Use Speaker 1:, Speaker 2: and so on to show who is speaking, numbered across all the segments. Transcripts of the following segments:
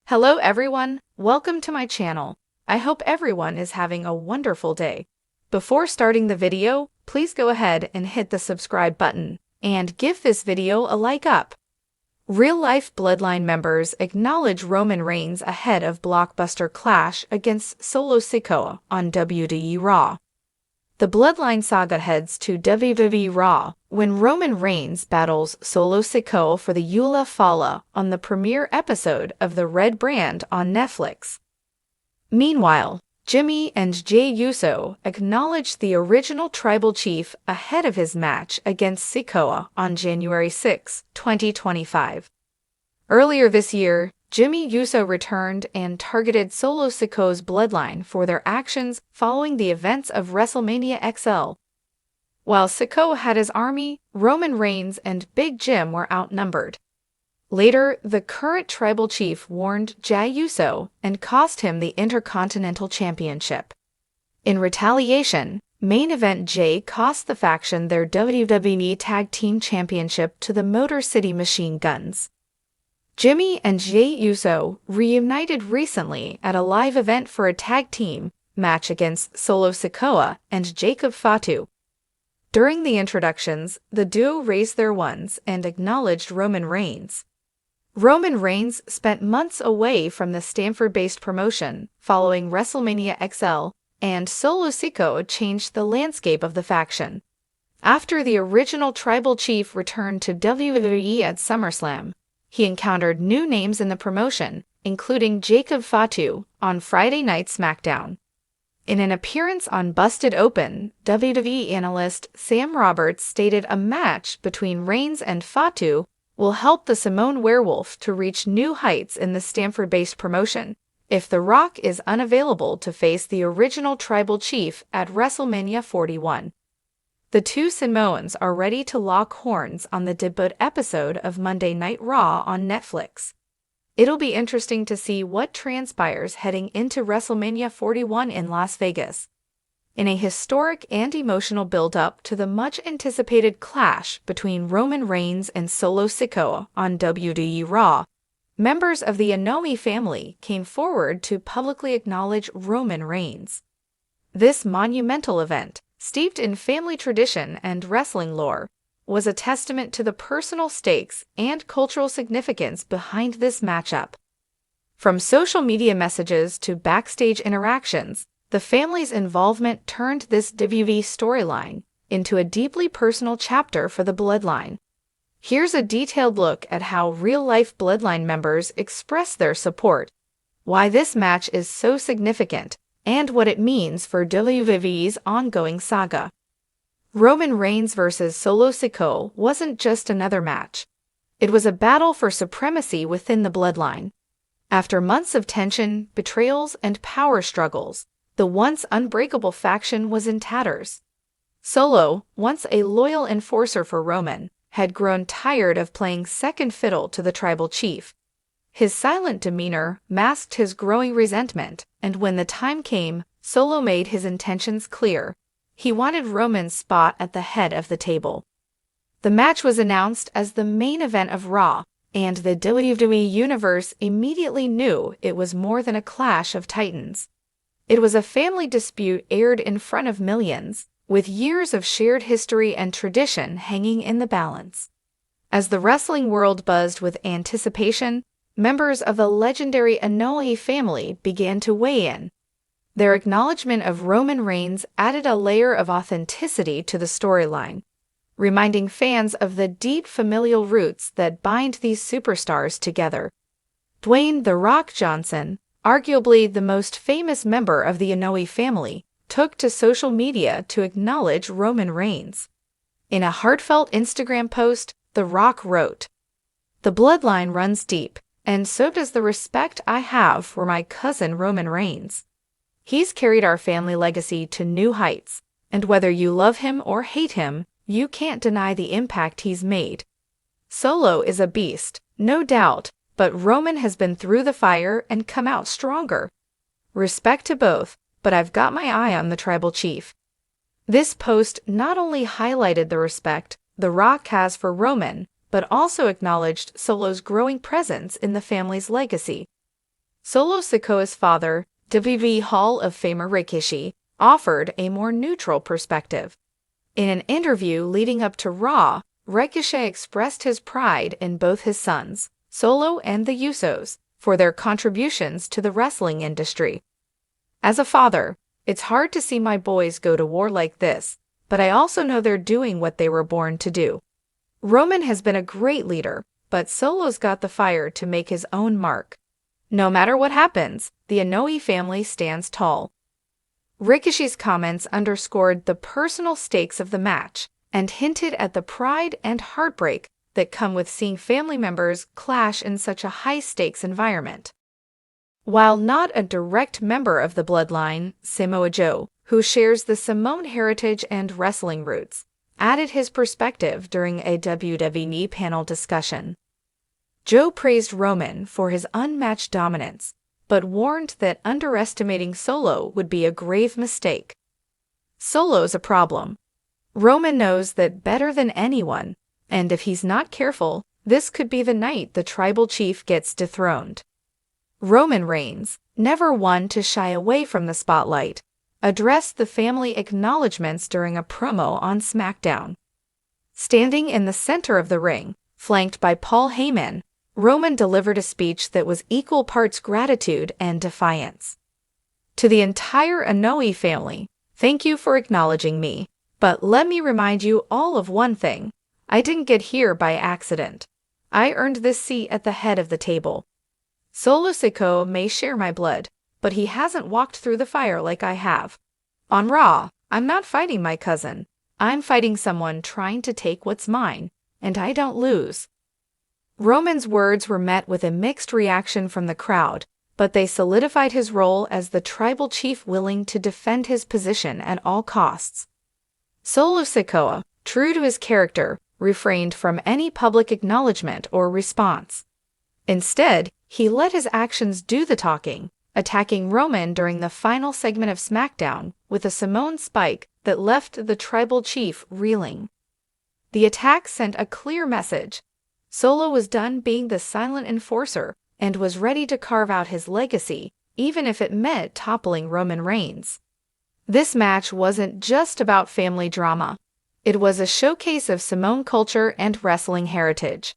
Speaker 1: Hello everyone, welcome to my channel. I hope everyone is having a wonderful day. Before starting the video, please go ahead and hit the subscribe button and give this video a like up. Real-life Bloodline members acknowledge Roman Reigns ahead of blockbuster clash against Solo Sikoa on WWE Raw. The Bloodline saga heads to WWE Raw when Roman Reigns battles Solo Sikoa for the Eula Fala on the premiere episode of The Red Brand on Netflix. Meanwhile, Jimmy and Jey Uso acknowledged the original tribal chief ahead of his match against Sikoa on January 6, 2025. Earlier this year, Jimmy Uso returned and targeted Solo Sikoa's bloodline for their actions following the events of WrestleMania XL. While Sikoa had his army, Roman Reigns and Big Jim were outnumbered. Later, the current tribal chief warned Jey Uso and cost him the Intercontinental Championship. In retaliation, main event Jey cost the faction their WWE Tag Team Championship to the Motor City Machine Guns. Jimmy and Jey Uso reunited recently at a live event for a tag team match against Solo Sikoa and Jacob Fatu. During the introductions, the duo raised their wands and acknowledged Roman Reigns. Roman Reigns spent months away from the Stamford-based promotion following WrestleMania XL, and Solo Sikoa changed the landscape of the faction. After the original tribal chief returned to WWE at SummerSlam, he encountered new names in the promotion, including Jacob Fatu on Friday Night SmackDown. In an appearance on Busted Open, WWE analyst Sam Roberts stated a match between Reigns and Fatu will help the Samoan Werewolf to reach new heights in the Stamford-based promotion if The Rock is unavailable to face the original tribal chief at WrestleMania 41. The two Samoans are ready to lock horns on the debut episode of Monday Night Raw on Netflix. It'll be interesting to see what transpires heading into WrestleMania 41 in Las Vegas. In a historic and emotional build-up to the much-anticipated clash between Roman Reigns and Solo Sikoa on WWE Raw, members of the Anoi family came forward to publicly acknowledge Roman Reigns. This monumental event, steeped in family tradition and wrestling lore, was a testament to the personal stakes and cultural significance behind this matchup. From social media messages to backstage interactions, the family's involvement turned this WWE storyline into a deeply personal chapter for the Bloodline. Here's a detailed look at how real-life Bloodline members express their support, why this match is so significant, and what it means for WWE's ongoing saga. Roman Reigns vs. Solo Sikoa wasn't just another match. It was a battle for supremacy within the Bloodline. After months of tension, betrayals, and power struggles, the once unbreakable faction was in tatters. Solo, once a loyal enforcer for Roman, had grown tired of playing second fiddle to the tribal chief. His silent demeanor masked his growing resentment, and when the time came, Solo made his intentions clear. He wanted Roman's spot at the head of the table. The match was announced as the main event of Raw, and the WWE Universe immediately knew it was more than a clash of titans. It was a family dispute aired in front of millions, with years of shared history and tradition hanging in the balance. As the wrestling world buzzed with anticipation, members of the legendary Anoi family began to weigh in. Their acknowledgement of Roman Reigns added a layer of authenticity to the storyline, reminding fans of the deep familial roots that bind these superstars together. Dwayne "The Rock" Johnson, arguably the most famous member of the Anoi family, took to social media to acknowledge Roman Reigns. In a heartfelt Instagram post, The Rock wrote, "The bloodline runs deep, and so does the respect I have for my cousin Roman Reigns. He's carried our family legacy to new heights, and whether you love him or hate him, you can't deny the impact he's made. Solo is a beast, no doubt, but Roman has been through the fire and come out stronger. Respect to both, but I've got my eye on the tribal chief." This post not only highlighted the respect The Rock has for Roman, but also acknowledged Solo's growing presence in the family's legacy. Solo Sikoa's father, WWE Hall of Famer Rikishi, offered a more neutral perspective. In an interview leading up to Raw, Rikishi expressed his pride in both his sons, Solo and the Usos, for their contributions to the wrestling industry. As a father, it's hard to see my boys go to war like this, but I also know they're doing what they were born to do. Roman has been a great leader, but Solo's got the fire to make his own mark. No matter what happens, the Anoi family stands tall. Rikishi's comments underscored the personal stakes of the match and hinted at the pride and heartbreak that come with seeing family members clash in such a high-stakes environment. While not a direct member of the Bloodline, Samoa Joe, who shares the Samoan heritage and wrestling roots, added his perspective during a WWE panel discussion. Joe praised Roman for his unmatched dominance, but warned that underestimating Solo would be a grave mistake. Solo's a problem. Roman knows that better than anyone, and if he's not careful, this could be the night the tribal chief gets dethroned. Roman Reigns, never one to shy away from the spotlight, addressed the family acknowledgments during a promo on SmackDown. Standing in the center of the ring, flanked by Paul Heyman, Roman delivered a speech that was equal parts gratitude and defiance. To the entire Anoi family, thank you for acknowledging me, but let me remind you all of one thing. I didn't get here by accident. I earned this seat at the head of the table. Solo Sikoa may share my blood, but he hasn't walked through the fire like I have. On Raw, I'm not fighting my cousin. I'm fighting someone trying to take what's mine, and I don't lose. Roman's words were met with a mixed reaction from the crowd, but they solidified his role as the tribal chief willing to defend his position at all costs. Solo Sikoa, true to his character, refrained from any public acknowledgement or response. Instead, he let his actions do the talking, attacking Roman during the final segment of SmackDown with a Samoan spike that left the tribal chief reeling. The attack sent a clear message. Solo was done being the silent enforcer and was ready to carve out his legacy, even if it meant toppling Roman Reigns. This match wasn't just about family drama. It was a showcase of Samoan culture and wrestling heritage.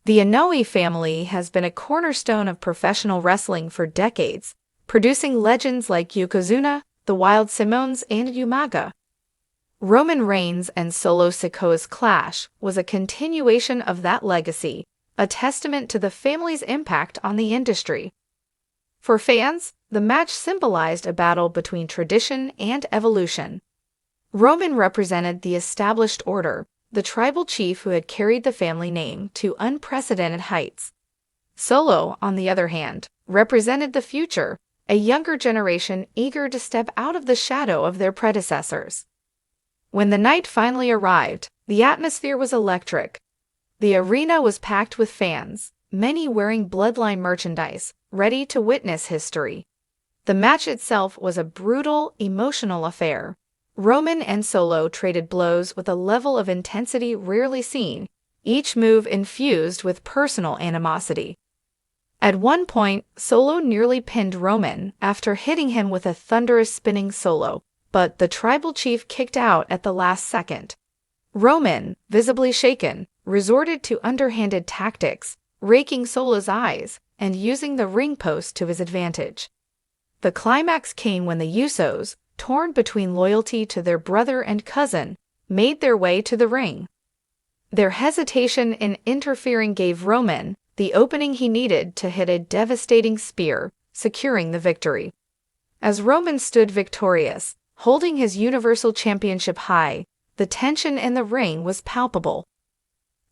Speaker 1: The Anoi family has been a cornerstone of professional wrestling for decades, producing legends like Yokozuna, the Wild Samoans, and Umaga. Roman Reigns and Solo Sikoa's clash was a continuation of that legacy, a testament to the family's impact on the industry. For fans, the match symbolized a battle between tradition and evolution. Roman represented the established order, the tribal chief who had carried the family name to unprecedented heights. Solo, on the other hand, represented the future, a younger generation eager to step out of the shadow of their predecessors. When the night finally arrived, the atmosphere was electric. The arena was packed with fans, many wearing Bloodline merchandise, ready to witness history. The match itself was a brutal, emotional affair. Roman and Solo traded blows with a level of intensity rarely seen, each move infused with personal animosity. At one point, Solo nearly pinned Roman after hitting him with a thunderous spinning solo, but the tribal chief kicked out at the last second. Roman, visibly shaken, resorted to underhanded tactics, raking Solo's eyes and using the ring post to his advantage. The climax came when the Usos, torn between loyalty to their brother and cousin, made their way to the ring. Their hesitation in interfering gave Roman the opening he needed to hit a devastating spear, securing the victory. As Roman stood victorious, holding his Universal Championship high, the tension in the ring was palpable.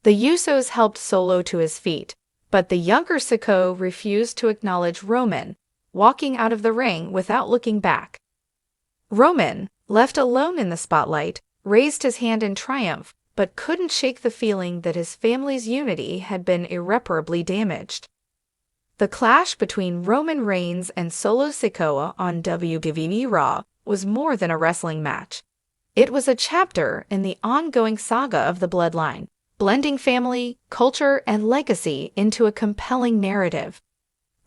Speaker 1: The Usos helped Solo to his feet, but the younger Sikoa refused to acknowledge Roman, walking out of the ring without looking back. Roman, left alone in the spotlight, raised his hand in triumph, but couldn't shake the feeling that his family's unity had been irreparably damaged. The clash between Roman Reigns and Solo Sikoa on WWE Raw was more than a wrestling match. It was a chapter in the ongoing saga of the Bloodline, blending family, culture, and legacy into a compelling narrative.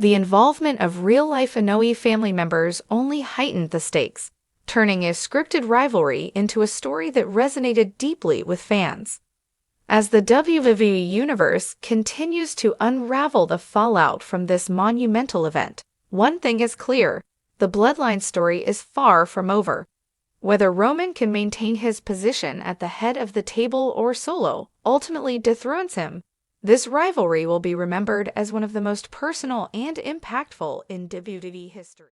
Speaker 1: The involvement of real-life Anoi family members only heightened the stakes, turning a scripted rivalry into a story that resonated deeply with fans. As the WWE Universe continues to unravel the fallout from this monumental event, one thing is clear: the Bloodline story is far from over. Whether Roman can maintain his position at the head of the table or Solo ultimately dethrones him, this rivalry will be remembered as one of the most personal and impactful in WWE history.